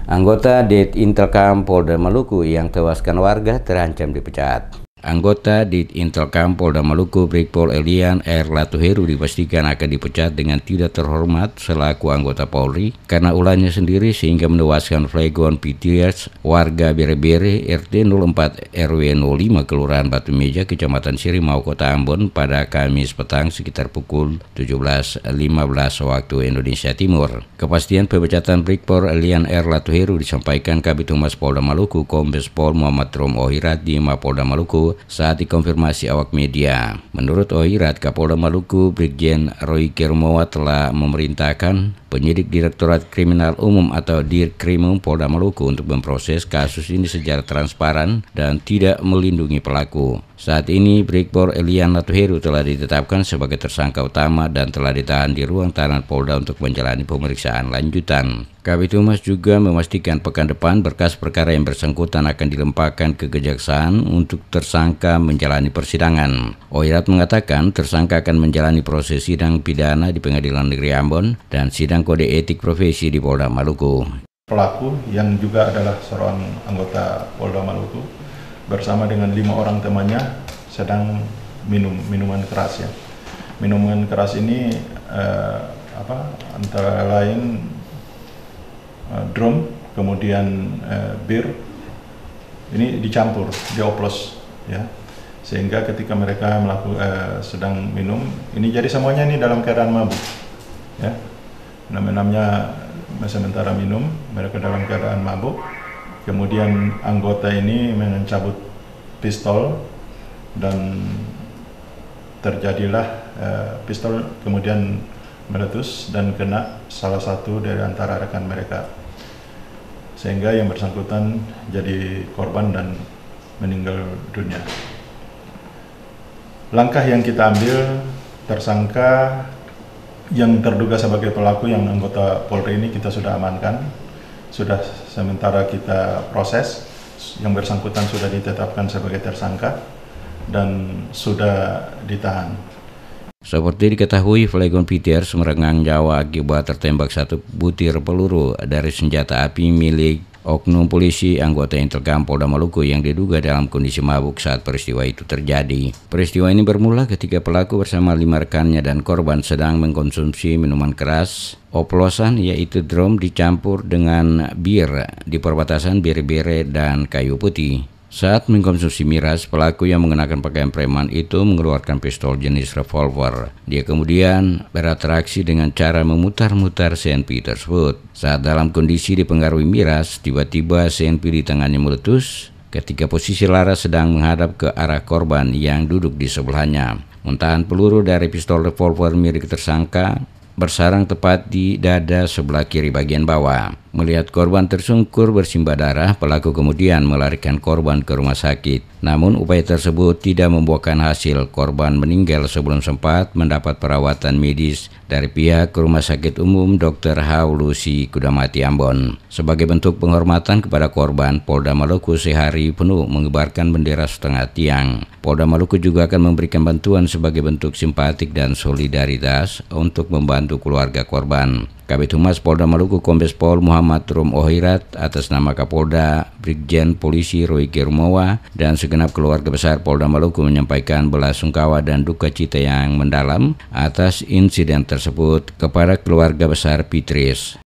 Anggota Det Intelkam Polda Maluku yang tewaskan warga terancam dipecat. Anggota Dit Intelkam Polda Maluku Brigpol Elian R. Latuheru dipastikan akan dipecat dengan tidak terhormat selaku anggota Polri karena ulahnya sendiri sehingga menewaskan Flegon Pitias, warga Bere-Bere RT 04 RW 05 Kelurahan Batu Meja, Kecamatan Sirimau, Kota Ambon pada Kamis petang sekitar pukul 17.15 waktu Indonesia Timur. Kepastian pemecatan Brigpol Elian R. Latuheru disampaikan Kabid Humas Polda Maluku Kombes Pol Muhammad Rum Ohirat di Mapolda Maluku saat dikonfirmasi awak media. Menurut Ohirat, Kapolda Maluku Brigjen Royke Rumowa telah memerintahkan penyidik Direktorat Kriminal Umum atau Dirkrimum Polda Maluku untuk memproses kasus ini secara transparan dan tidak melindungi pelaku. Saat ini Brigpol Elian Latuheru telah ditetapkan sebagai tersangka utama dan telah ditahan di ruang tahanan Polda untuk menjalani pemeriksaan lanjutan. Kabid Humas juga memastikan pekan depan berkas perkara yang bersangkutan akan dilimpahkan ke Kejaksaan untuk tersangka menjalani persidangan. Ohirat mengatakan tersangka akan menjalani proses sidang pidana di Pengadilan Negeri Ambon dan sidang kode etik profesi di Polda Maluku. Pelaku yang juga adalah seorang anggota Polda Maluku bersama dengan 5 orang temannya sedang minum minuman keras ya. Minuman keras ini antara lain drum, kemudian bir, ini dicampur, dioplos ya, sehingga ketika mereka sedang minum, ini jadi semuanya ini dalam keadaan mabuk ya. Namanya sementara minum, mereka dalam keadaan mabuk. Kemudian anggota ini mencabut pistol dan terjadilah pistol kemudian meletus dan kena salah satu dari antara rekan mereka, sehingga yang bersangkutan jadi korban dan meninggal dunia. Langkah yang kita ambil, tersangka yang terduga sebagai pelaku yang anggota Polri ini kita sudah amankan, sudah sementara kita proses, yang bersangkutan sudah ditetapkan sebagai tersangka dan sudah ditahan. Seperti diketahui, Flegon Pitias merenggang nyawa akibat tertembak satu butir peluru dari senjata api milik oknum polisi anggota Intelkam Polda Maluku yang diduga dalam kondisi mabuk saat peristiwa itu terjadi. Peristiwa ini bermula ketika pelaku bersama 5 rekannya dan korban sedang mengkonsumsi minuman keras oplosan yaitu drum dicampur dengan bir di perbatasan Bere-Bere dan Kayu Putih. Saat mengkonsumsi miras, pelaku yang mengenakan pakaian preman itu mengeluarkan pistol jenis revolver. Dia kemudian beratraksi dengan cara memutar-mutar CNP tersebut. Saat dalam kondisi dipengaruhi miras, tiba-tiba CNP di tangannya meletus ketika posisi laras sedang menghadap ke arah korban yang duduk di sebelahnya. Muntahan peluru dari pistol revolver milik tersangka bersarang tepat di dada sebelah kiri bagian bawah. Melihat korban tersungkur bersimbah darah, pelaku kemudian melarikan korban ke rumah sakit. Namun upaya tersebut tidak membuahkan hasil. Korban meninggal sebelum sempat mendapat perawatan medis dari pihak Rumah Sakit Umum Dr. Haulusi Kudamati Ambon. Sebagai bentuk penghormatan kepada korban, Polda Maluku sehari penuh mengibarkan bendera setengah tiang. Polda Maluku juga akan memberikan bantuan sebagai bentuk simpatik dan solidaritas untuk membantu keluarga korban. Kabid Humas Polda Maluku Kombes Pol Muhammad Rum Ohirat atas nama Kapolda Brigjen Polisi Royke Rumowa dan segenap keluarga besar Polda Maluku menyampaikan belasungkawa dan duka cita yang mendalam atas insiden tersebut kepada keluarga besar Pitris.